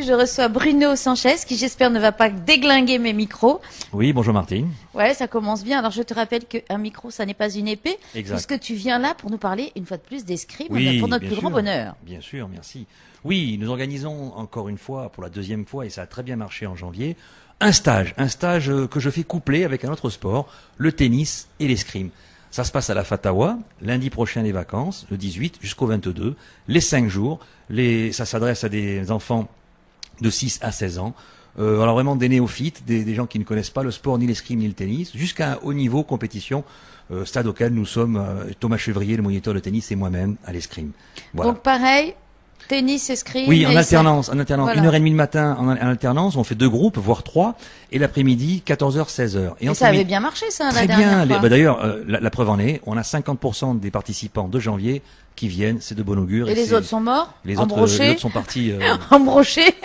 je reçois Bruno Sanchez, qui j'espère ne va pas déglinguer mes micros. Oui, bonjour Martine. Ouais, ça commence bien. Alors je te rappelle qu'un micro, ça n'est pas une épée. Exact. Puisque tu viens là pour nous parler une fois de plus d'escrime, Oui, pour notre bien plus grand sûr. bonheur. Bien sûr, merci. Oui, nous organisons encore une fois, pour la deuxième fois, et ça a très bien marché en janvier, un stage que je fais coupler avec un autre sport, le tennis et l'escrime. Ça se passe à la Fatawa, lundi prochain les vacances, le 18 jusqu'au 22, les 5 jours. Ça s'adresse à des enfants de 6 à 16 ans. Alors vraiment des néophytes, des gens qui ne connaissent pas le sport, ni l'escrime, ni le tennis, jusqu'à un haut niveau compétition, stade auquel nous sommes Thomas Chevrier, le moniteur de tennis, et moi-même à l'escrime. Voilà. Donc pareil, tennis, escrime. Oui, en et alternance, Voilà. 1h30 le matin en alternance, on fait 2 groupes, voire 3, et l'après-midi, 14h, 16h. Et ça avait bien marché, ça, Très la dernière bien. fois. D'ailleurs, la preuve en est, on a 50% des participants de janvier qui viennent, c'est de bon augure. Et les autres sont morts? Les embrochés autres sont partis. Embrochés.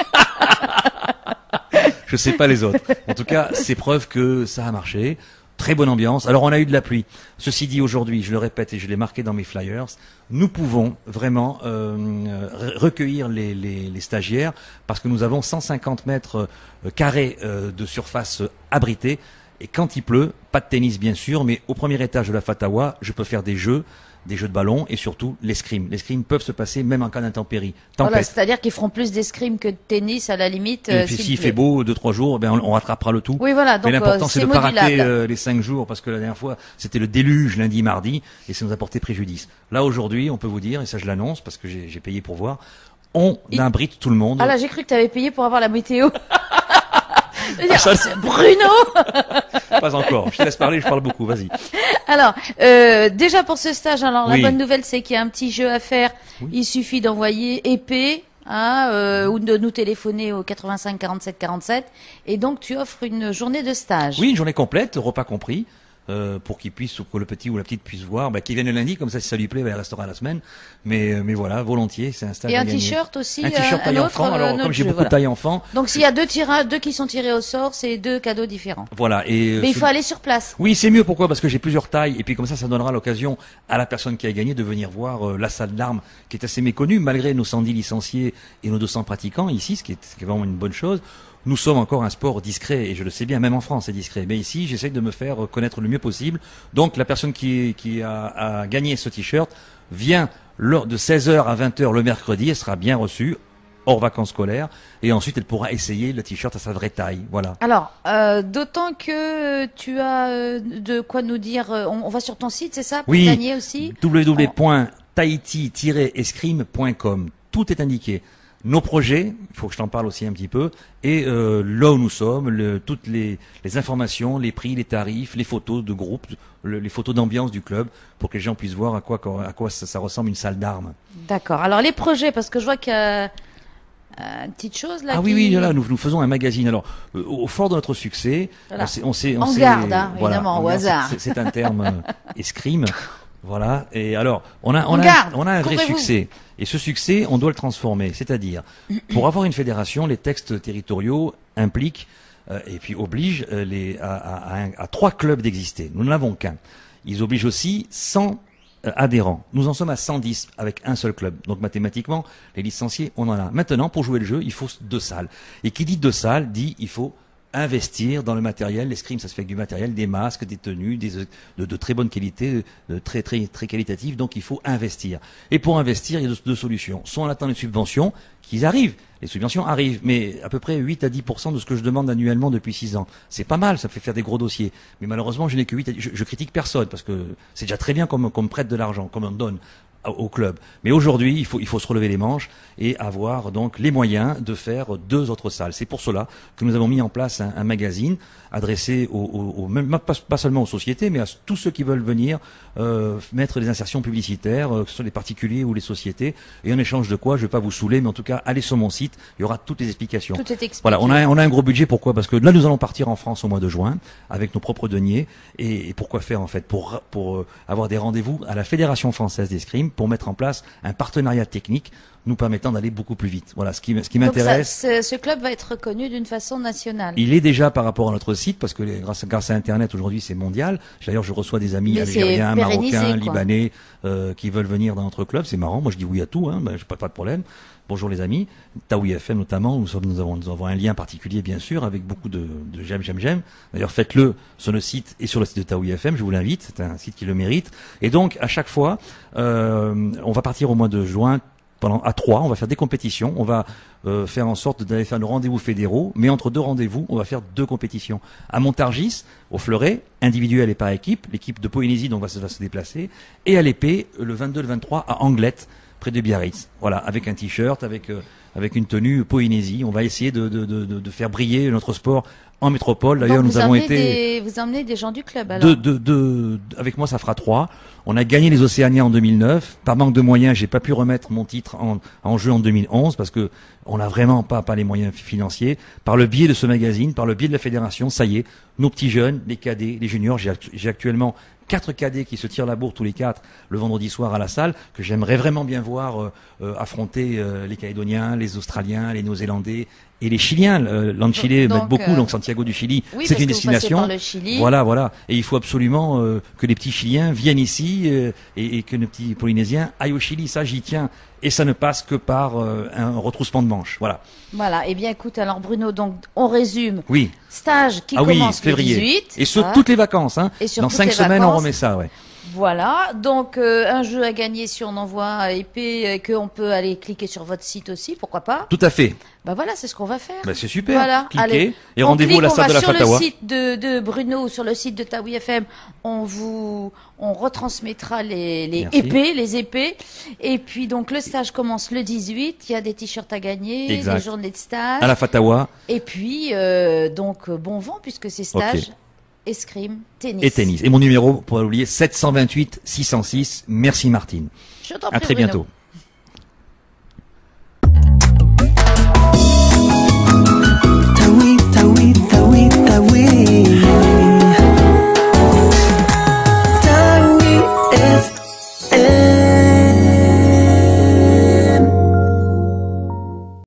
Je sais pas les autres. En tout cas, c'est preuve que ça a marché. Très bonne ambiance. Alors on a eu de la pluie. Ceci dit, aujourd'hui, je le répète et je l'ai marqué dans mes flyers, nous pouvons vraiment recueillir les stagiaires parce que nous avons 150 mètres carrés de surface abritée. Et quand il pleut, pas de tennis bien sûr, mais au premier étage de la Fatawa, je peux faire des jeux de ballon et surtout l'escrime. L'escrime peuvent se passer même en cas d'intempérie. Voilà, c'est-à-dire qu'ils feront plus d'escrime que de tennis à la limite. Et puis s'il fait beau 2-3 jours, ben on rattrapera le tout. Oui, voilà. Donc mais l'important c'est de pas modulable. rater les 5 jours parce que la dernière fois c'était le déluge lundi, mardi et ça nous a porté préjudice. Là aujourd'hui, on peut vous dire et ça je l'annonce parce que j'ai payé pour voir, on abrite tout le monde. Ah là, j'ai cru que tu avais payé pour avoir la météo. Ça, c'est Bruno. Pas encore. Je te laisse parler, je parle beaucoup. Vas-y. Alors, déjà pour ce stage, alors Oui. la bonne nouvelle, c'est qu'il y a un petit jeu à faire. Oui. Il suffit d'envoyer épée, ou de nous téléphoner au 85 47 47. Et donc, tu offres une journée de stage. Oui, une journée complète, repas compris. Pour qu'il puisse, pour que le petit ou la petite puisse voir, qu'il vienne le lundi, comme ça si ça lui plaît, il restera la semaine. Mais voilà, volontiers, c'est un stage. Et à un gagner. t-shirt aussi. Un t-shirt taille enfant. Alors comme j'ai beaucoup de taille enfant. Donc s'il y a deux qui sont tirés au sort, c'est 2 cadeaux différents. Voilà. Et mais il faut aller sur place. Oui, c'est mieux. Pourquoi? Parce que j'ai plusieurs tailles et puis comme ça donnera l'occasion à la personne qui a gagné de venir voir la salle d'armes qui est assez méconnue malgré nos 110 licenciés et nos 200 pratiquants ici, ce qui est vraiment une bonne chose. Nous sommes encore un sport discret et je le sais bien, même en France c'est discret. Mais ici, j'essaie de me faire connaître le mieux possible. Donc la personne qui a gagné ce t-shirt vient lors de 16h à 20h le mercredi, elle sera bien reçue hors vacances scolaires et ensuite elle pourra essayer le t-shirt à sa vraie taille. Voilà. Alors, d'autant que tu as de quoi nous dire, on va sur ton site, c'est ça, pour Oui, gagner aussi www.tahiti-escrime.com. Tout est indiqué. Nos projets, il faut que je t'en parle aussi un petit peu, et là où nous sommes, toutes les informations, les prix, les tarifs, les photos de groupe, les photos d'ambiance du club, pour que les gens puissent voir à quoi ça ressemble une salle d'armes. D'accord. Alors les projets, parce que je vois qu'il y a une petite chose là. Ah oui, là, nous faisons un magazine. Alors, au fort de notre succès, voilà. on s'est garde, voilà, évidemment, au hasard. C'est un terme escrime. Voilà. Et alors, on a un vrai succès. Et ce succès, on doit le transformer. C'est-à-dire, pour avoir une fédération, les textes territoriaux impliquent et puis obligent à 3 clubs d'exister. Nous n'en avons qu'un. Ils obligent aussi 100 adhérents. Nous en sommes à 110 avec un seul club. Donc mathématiquement, les licenciés, on en a. Maintenant, pour jouer le jeu, il faut 2 salles. Et qui dit 2 salles, dit il faut investir dans le matériel. L'escrime, ça se fait avec du matériel, des masques, des tenues, de très bonne qualité, très qualitatives. Donc il faut investir. Et pour investir, il y a 2 solutions. Soit on attend les subventions, qui arrivent. Les subventions arrivent, mais à peu près 8 à 10% de ce que je demande annuellement depuis 6 ans. C'est pas mal, ça fait faire des gros dossiers. Mais malheureusement, je n'ai que 8 à 10. Je critique personne, parce que c'est déjà très bien qu'on me prête de l'argent, qu'on me donne au club. Mais aujourd'hui, il faut se relever les manches et avoir donc les moyens de faire 2 autres salles. C'est pour cela que nous avons mis en place un magazine adressé même pas seulement aux sociétés, mais à tous ceux qui veulent venir mettre des insertions publicitaires, que ce soit les particuliers ou les sociétés. Et en échange de quoi, je ne vais pas vous saouler, mais en tout cas, allez sur mon site, il y aura toutes les explications. Tout est expliqué. Voilà, on a un gros budget. Pourquoi? Parce que là, nous allons partir en France au mois de juin avec nos propres deniers. Et pourquoi faire en fait? Pour avoir des rendez-vous à la Fédération française d'escrime, pour mettre en place un partenariat technique nous permettant d'aller beaucoup plus vite. Voilà, ce qui m'intéresse. Ce club va être reconnu d'une façon nationale. Il est déjà par rapport à notre site, parce que grâce à Internet, aujourd'hui, c'est mondial. D'ailleurs, je reçois des amis algériens, marocains, libanais, qui veulent venir dans notre club. C'est marrant. Moi, je dis oui à tout, j'ai pas de problème. bonjour les amis, Taoui FM notamment, nous avons un lien particulier bien sûr avec beaucoup de j'aime. D'ailleurs faites-le sur le site et sur le site de Taoui FM, je vous l'invite, c'est un site qui le mérite. Et donc à chaque fois, on va partir au mois de juin. À 3, on va faire des compétitions, on va faire en sorte d'aller faire nos rendez-vous fédéraux, mais entre 2 rendez-vous, on va faire 2 compétitions. À Montargis, au fleuret, individuel et par équipe, l'équipe de Polynésie donc va se déplacer, et à l'épée, le 22 et le 23 à Anglette, près de Biarritz. Voilà, avec un t-shirt, avec une tenue Polynésie, on va essayer de faire briller notre sport en métropole. D'ailleurs, nous avons été... Vous emmenez des gens du club, alors? Avec moi, ça fera 3. On a gagné les Océaniens en 2009. Par manque de moyens, j'ai pas pu remettre mon titre en jeu en 2011 parce que on n'a vraiment pas les moyens financiers. Par le biais de ce magazine, par le biais de la fédération, ça y est, nos petits jeunes, les cadets, les juniors, j'ai actuellement 4 cadets qui se tirent la bourre tous les 4 le vendredi soir à la salle, que j'aimerais vraiment bien voir affronter les Calédoniens, les Australiens, les Néo-Zélandais et les Chiliens. L'Anchilé m'aide beaucoup, donc Santiago du Chili, oui, c'est une destination. Par le Chili. Voilà. Et il faut absolument que les petits Chiliens viennent ici et que nos petits Polynésiens aillent au Chili. Ça, j'y tiens. Et ça ne passe que par un retroussement de manches. Voilà. Voilà. Eh bien, écoute, alors Bruno, donc on résume. Oui. Stage qui commence février. le 18. Et sur toutes les vacances. Hein. Et sur dans toutes 5 les semaines, vacances. on remet ça. Ouais. Voilà, donc un jeu à gagner si on envoie à épée, qu'on peut aller cliquer sur votre site aussi, pourquoi pas? Tout à fait. Bah voilà, c'est ce qu'on va faire. Bah c'est super. Voilà, cliquez allez. Et rendez-vous à la salle de la Fatawa. Sur le site de Bruno ou sur le site de Taoui FM, on retransmettra les épées. Et puis donc le stage commence le 18, il y a des t-shirts à gagner, exact. des journées de stage. À la Fatawa. Et puis donc bon vent puisque c'est stage. Okay. Escrime, tennis. Et tennis. Et mon numéro, pour pas l'oublier, 728 606. Merci Martine. Je t'en prie, à très Bruno. bientôt.